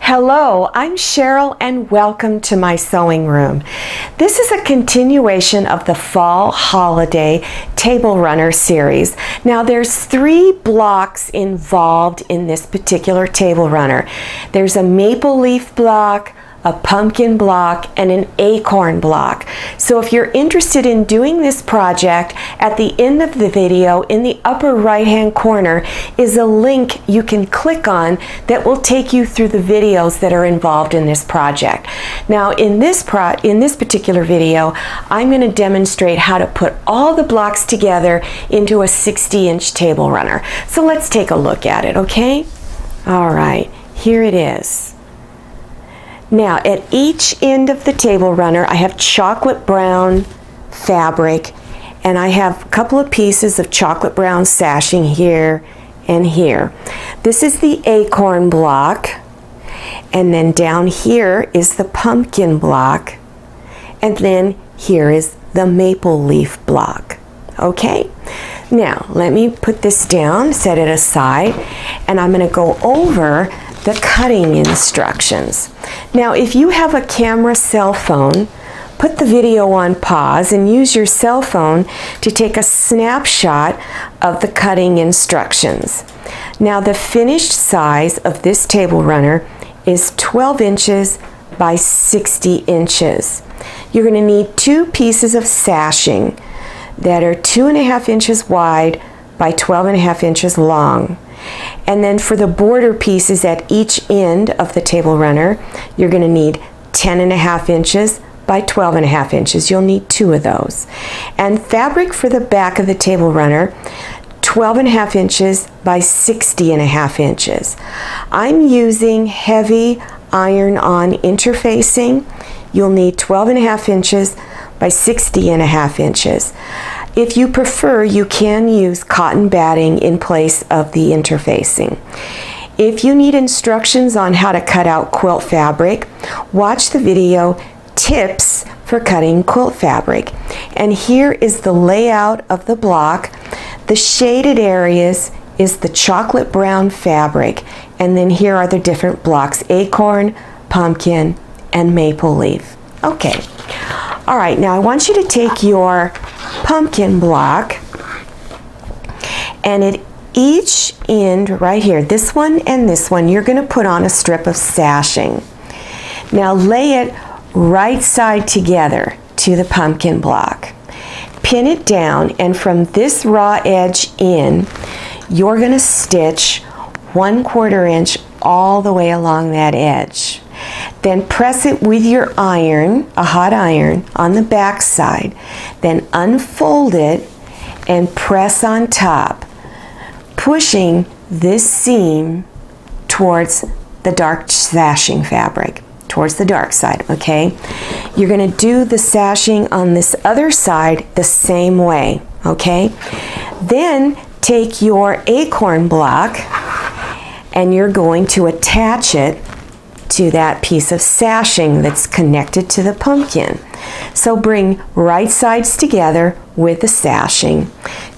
Hello, I'm Cheryl and welcome to my sewing room. This is a continuation of the Fall Holiday Table Runner series. Now there's 3 blocks involved in this particular table runner. There's a maple leaf block, a pumpkin block, and an acorn block. So if you're interested in doing this project, at the end of the video in the upper right hand corner is a link you can click on that will take you through the videos that are involved in this project. Now in this particular video, I'm going to demonstrate how to put all the blocks together into a 60-inch table runner. So let's take a look at it, okay? All right, here it is. Now at each end of the table runner I have chocolate brown fabric, and I have a couple of pieces of chocolate brown sashing here and here. This is the acorn block, and then down here is the pumpkin block, and then here is the maple leaf block. Okay, now let me put this down, set it aside, and I'm going to go over the cutting instructions. Now if you have a camera cell phone, put the video on pause and use your cell phone to take a snapshot of the cutting instructions. Now the finished size of this table runner is 12 inches by 60 inches. You're going to need 2 pieces of sashing that are 2.5 inches wide by 12.5 inches long. And then for the border pieces at each end of the table runner, you're going to need 10.5 inches by 12.5 inches. You'll need 2 of those. And fabric for the back of the table runner, 12.5 inches by 60.5 inches. I'm using heavy iron-on interfacing. You'll need 12.5 inches by 60.5 inches. If you prefer, you can use cotton batting in place of the interfacing. If you need instructions on how to cut out quilt fabric, watch the video Tips for Cutting Quilt Fabric. And here is the layout of the block. The shaded areas is the chocolate brown fabric, and then here are the different blocks: acorn, pumpkin, and maple leaf. Okay. All right, now I want you to take your pumpkin block, and at each end right here, this one and this one, you're going to put on a strip of sashing. Now lay it right side together to the pumpkin block. Pin it down, and from this raw edge in, you're going to stitch 1/4 inch all the way along that edge. Then press it with your iron, a hot iron, on the back side. Then unfold it and press on top, pushing this seam towards the dark sashing fabric, towards the dark side, okay? You're going to do the sashing on this other side the same way, okay? Then take your acorn block and you're going to attach it to that piece of sashing that's connected to the pumpkin. So bring right sides together with the sashing.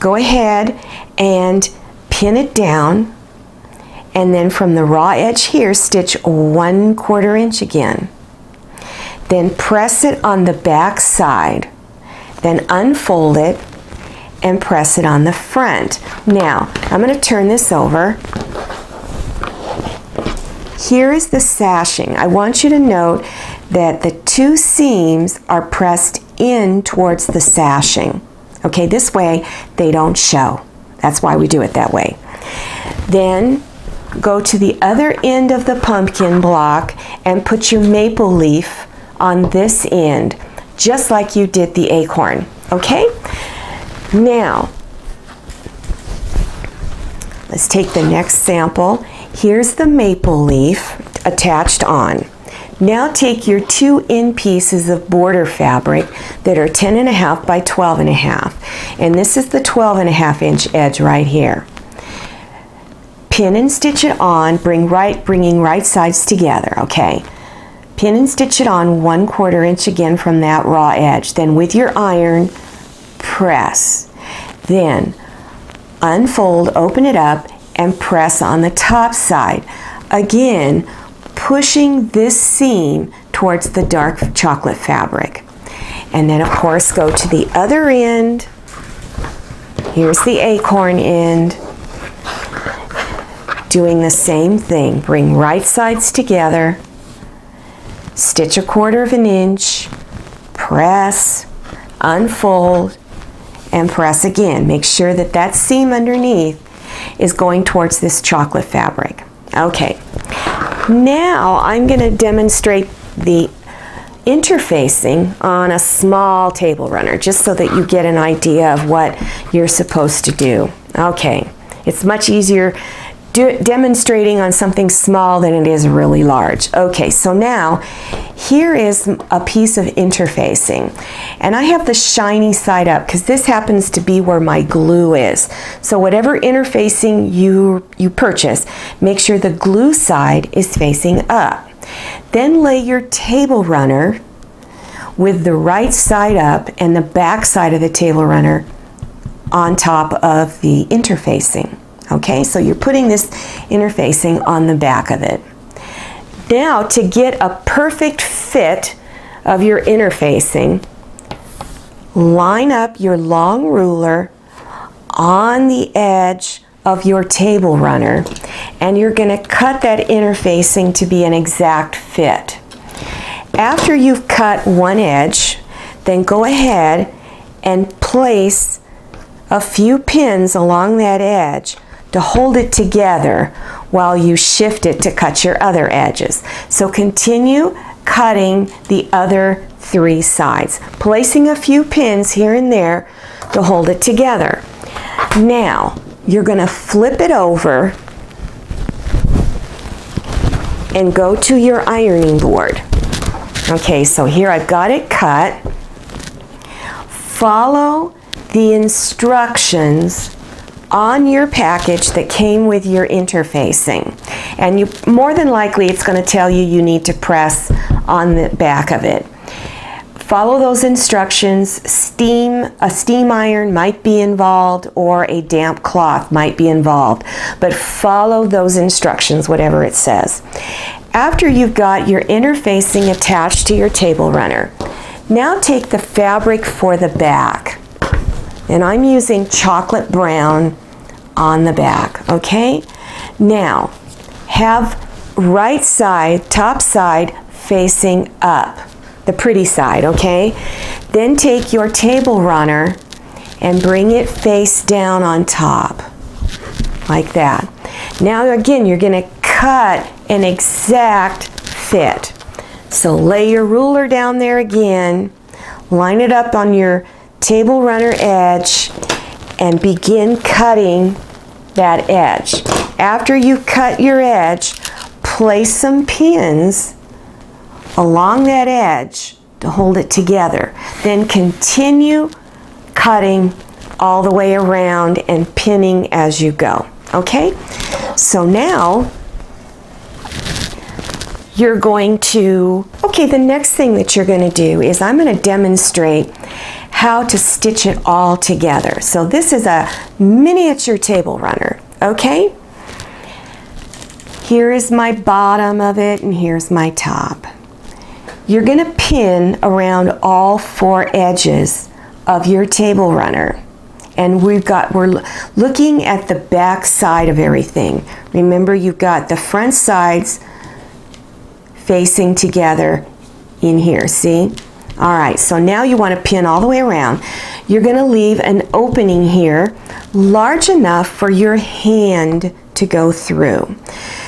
Go ahead and pin it down, and then from the raw edge here, stitch 1/4 inch again. Then press it on the back side. Then unfold it and press it on the front. Now, I'm going to turn this over. Here is the sashing. I want you to note that the 2 seams are pressed in towards the sashing. Okay, this way they don't show. That's why we do it that way. Then go to the other end of the pumpkin block and put your maple leaf on this end, just like you did the acorn. Okay? Now, let's take the next sample. Here's the maple leaf attached on. Now take your 2 end pieces of border fabric that are 10.5 by 12.5, and this is the 12.5 inch edge right here. Pin and stitch it on, bringing right sides together, okay? Pin and stitch it on 1/4 inch again from that raw edge. Then with your iron, press. Then unfold, open it up, and press on the top side. Again, pushing this seam towards the dark chocolate fabric. And then of course go to the other end. Here's the acorn end. Doing the same thing. Bring right sides together. Stitch 1/4 of an inch. Press. Unfold. And press again. Make sure that that seam underneath is going towards this chocolate fabric. Okay. Now I'm going to demonstrate the interfacing on a small table runner, just so that you get an idea of what you're supposed to do. Okay, it's much easier demonstrating on something small than it is really large. Okay, so now here is a piece of interfacing, and I have the shiny side up because this happens to be where my glue is. So whatever interfacing you purchase, make sure the glue side is facing up. Then lay your table runner with the right side up and the back side of the table runner on top of the interfacing. Okay, so you're putting this interfacing on the back of it. Now, to get a perfect fit of your interfacing, line up your long ruler on the edge of your table runner, and you're going to cut that interfacing to be an exact fit. After you've cut one edge, then go ahead and place a few pins along that edge to hold it together while you shift it to cut your other edges. So continue cutting the other 3 sides, placing a few pins here and there to hold it together. Now, you're going to flip it over and go to your ironing board. Okay, so here I've got it cut. Follow the instructions on your package that came with your interfacing, and you more than likely it's going to tell you you need to press on the back of it. Follow those instructions. A steam iron might be involved, or a damp cloth might be involved, but follow those instructions, whatever it says. After you've got your interfacing attached to your table runner, now take the fabric for the back, and I'm using chocolate brown on the back. Okay, now have right side, top side facing up, the pretty side. Okay, then take your table runner and bring it face down on top like that. Now again, you're going to cut an exact fit. So lay your ruler down there again, line it up on your table runner edge, and begin cutting that edge. After you cut your edge, place some pins along that edge to hold it together. Then continue cutting all the way around and pinning as you go. Okay? So now you're going to, the next thing that you're going to do is I'm going to demonstrate how to stitch it all together. So this is a miniature table runner, okay? Here is my bottom of it, and here's my top. You're going to pin around all 4 edges of your table runner. And we're looking at the back side of everything. Remember, you've got the front sides facing together in here, see? All right, so now you want to pin all the way around. You're going to leave an opening here large enough for your hand to go through.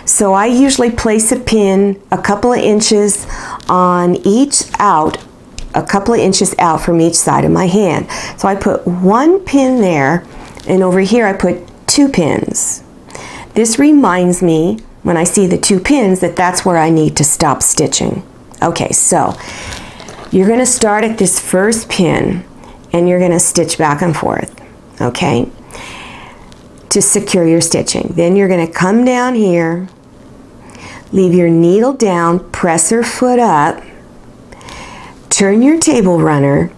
So I usually place a pin a couple of inches on each a couple of inches out from each side of my hand. So I put 1 pin there, and over here I put 2 pins. This reminds me, when I see the 2 pins, that that's where I need to stop stitching. Okay, so you're going to start at this first pin, and you're going to stitch back and forth, okay, to secure your stitching. Then you're going to come down here, leave your needle down, press her foot up, turn your table runner,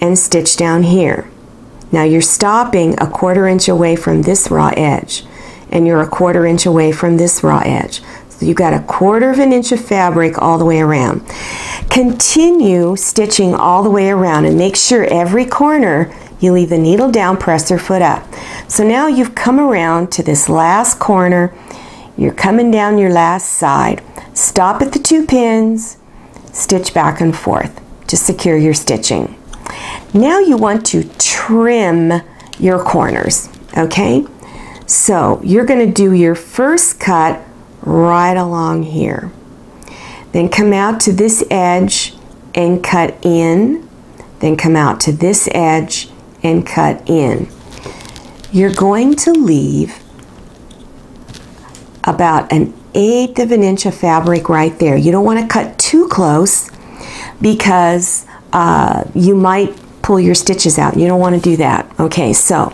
and stitch down here. Now you're stopping a 1/4 inch away from this raw edge, and you're a 1/4 inch away from this raw edge. So you've got 1/4 of an inch of fabric all the way around. Continue stitching all the way around and make sure every corner you leave the needle down, press your foot up. So now you've come around to this last corner. You're coming down your last side. Stop at the 2 pins, stitch back and forth to secure your stitching. Now you want to trim your corners, okay? So you're going to do your first cut right along here. Then come out to this edge and cut in. Then come out to this edge and cut in. You're going to leave about 1/8 of an inch of fabric right there. You don't want to cut too close because you might pull your stitches out. You don't want to do that. Okay, so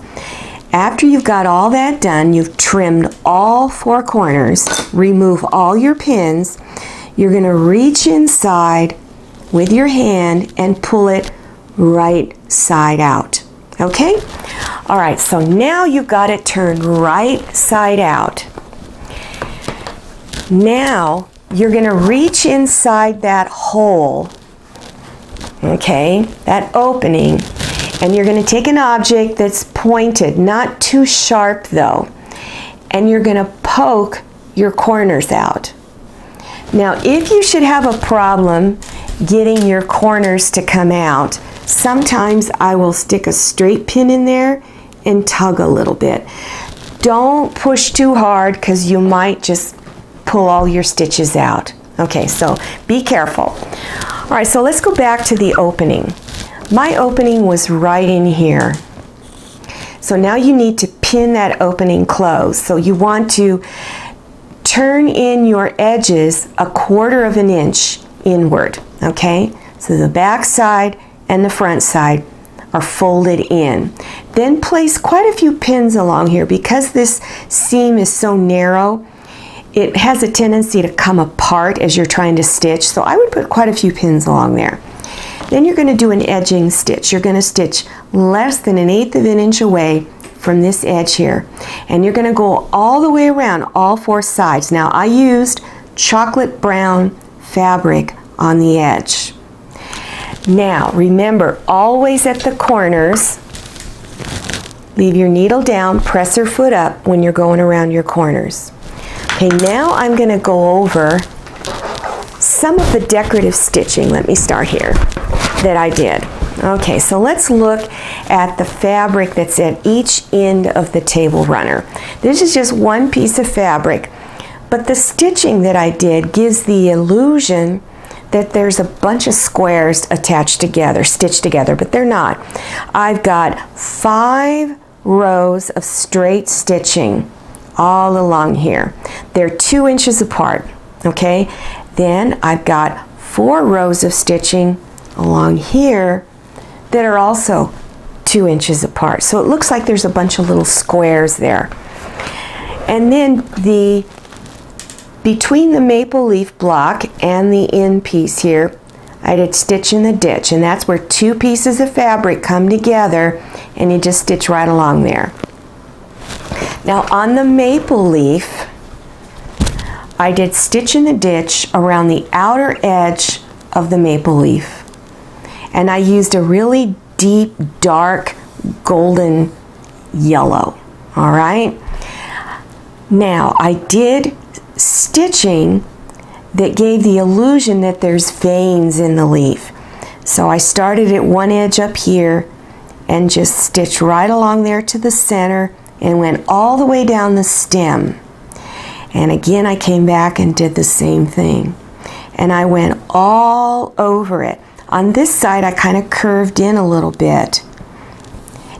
after you've got all that done, you've trimmed all 4 corners, remove all your pins, you're going to reach inside with your hand and pull it right side out. Okay? All right, so now you've got it turned right side out. Now you're going to reach inside that hole, okay, that opening, and you're going to take an object that's pointed, not too sharp though, and you're going to poke your corners out. Now, if you should have a problem getting your corners to come out, sometimes I will stick a straight pin in there and tug a little bit. Don't push too hard because you might just pull all your stitches out. Okay, so be careful. All right, so let's go back to the opening. My opening was right in here. So now you need to pin that opening closed. So you want to turn in your edges 1/4 of an inch inward, okay? So the back side and the front side are folded in. Then place quite a few pins along here because this seam is so narrow. It has a tendency to come apart as you're trying to stitch, so I would put quite a few pins along there. Then you're going to do an edging stitch. You're going to stitch less than 1/8 of an inch away from this edge here, and you're going to go all the way around all 4 sides. Now I used chocolate brown fabric on the edge. Now remember, always at the corners, leave your needle down, press your foot up when you're going around your corners. Okay, now I'm going to go over some of the decorative stitching. Let me start here that I did. Okay, so let's look at the fabric that's at each end of the table runner. This is just one piece of fabric, but the stitching that I did gives the illusion that there's a bunch of squares attached together, stitched together, but they're not. I've got 5 rows of straight stitching all along here. They're 2 inches apart, okay? Then I've got 4 rows of stitching along here that are also 2 inches apart. So it looks like there's a bunch of little squares there. And then between the maple leaf block and the end piece here, I did stitch in the ditch, and that's where 2 pieces of fabric come together, and you just stitch right along there. Now on the maple leaf, I did stitch in the ditch around the outer edge of the maple leaf. And I used a really deep, dark, golden yellow. All right? Now, I did stitching that gave the illusion that there's veins in the leaf. So I started at one edge up here and just stitched right along there to the center and went all the way down the stem. And again, I came back and did the same thing. And I went all over it. On this side, I kind of curved in a little bit.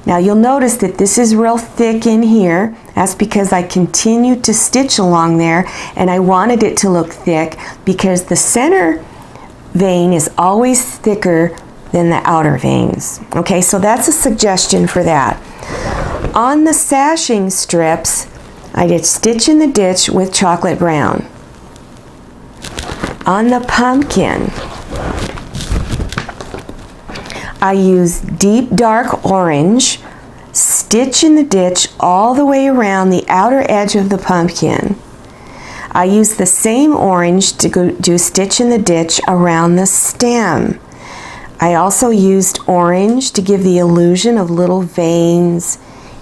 Now you'll notice that this is real thick in here. That's because I continued to stitch along there, and I wanted it to look thick because the center vein is always thicker than the outer veins. Okay, so that's a suggestion for that. On the sashing strips, I did stitch in the ditch with chocolate brown. On the pumpkin, I used deep dark orange, stitch in the ditch all the way around the outer edge of the pumpkin. I used the same orange to do stitch in the ditch around the stem. I also used orange to give the illusion of little veins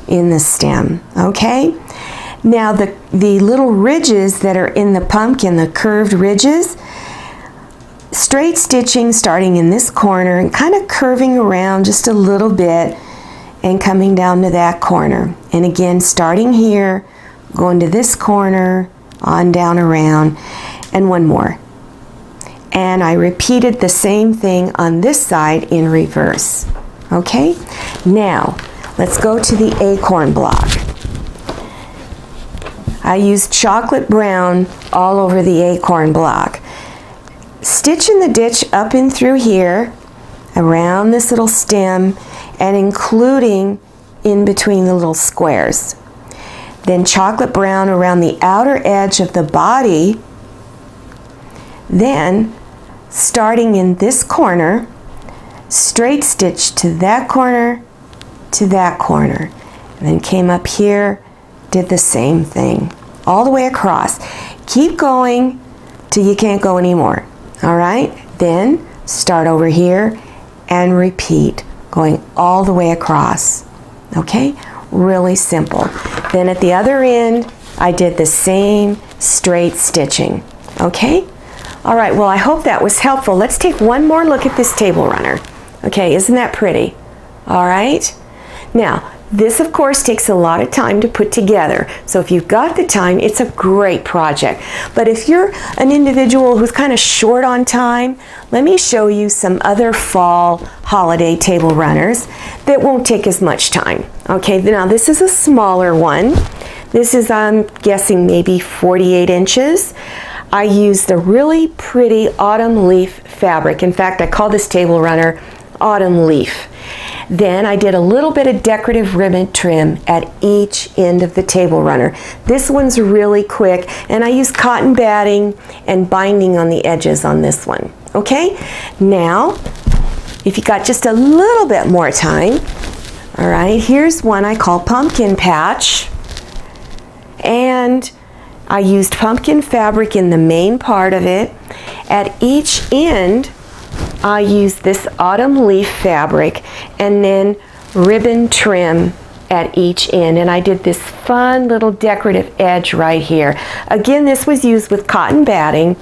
in the stem, okay? Now the little ridges that are in the pumpkin, the curved ridges, straight stitching starting in this corner and kind of curving around just a little bit and coming down to that corner. And again, starting here, going to this corner, on down around, and one more. And I repeated the same thing on this side in reverse. Okay? Now, let's go to the acorn block. I used chocolate brown all over the acorn block. Stitch in the ditch up and through here, around this little stem, and including in between the little squares. Then chocolate brown around the outer edge of the body. Then, starting in this corner, straight stitch to that corner, to that corner. And then came up here, did the same thing, all the way across. Keep going till you can't go anymore. All right? Then, start over here and repeat, going all the way across. Okay? Really simple. Then at the other end, I did the same straight stitching. Okay? All right, well, I hope that was helpful. Let's take one more look at this table runner. Okay, isn't that pretty? All right? Now, this, of course, takes a lot of time to put together. So if you've got the time, it's a great project. But if you're an individual who's kind of short on time, let me show you some other fall holiday table runners that won't take as much time. Okay, now this is a smaller one. This is, I'm guessing, maybe 48 inches. I used the really pretty autumn leaf fabric. In fact, I call this table runner Autumn Leaf. Then I did a little bit of decorative ribbon trim at each end of the table runner. This one's really quick, and I used cotton batting and binding on the edges on this one. Okay? Now, if you got just a little bit more time, all right, here's one I call Pumpkin Patch. And I used pumpkin fabric in the main part of it. At each end, I used this autumn leaf fabric and then ribbon trim at each end, and I did this fun little decorative edge right here. Again, this was used with cotton batting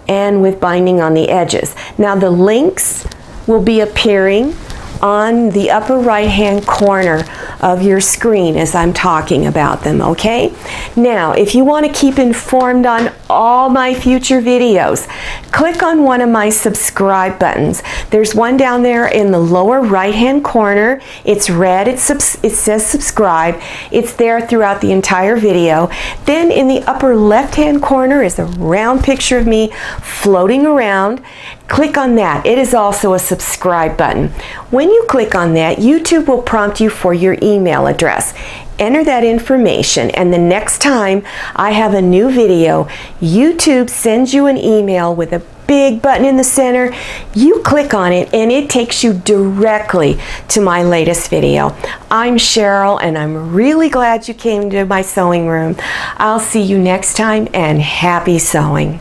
and with binding on the edges. Now the links will be appearing on the upper right hand corner of your screen as I'm talking about them, okay? Now, if you want to keep informed on all my future videos, click on one of my subscribe buttons. There's one down there in the lower right hand corner. It's red, it says subscribe. It's there throughout the entire video. Then in the upper left hand corner is a round picture of me floating around. Click on that. It is also a subscribe button. When you click on that, YouTube will prompt you for your email address. Enter that information, and the next time I have a new video, YouTube sends you an email with a big button in the center. You click on it and it takes you directly to my latest video. I'm Cheryl, and I'm really glad you came to my sewing room. I'll see you next time, and happy sewing.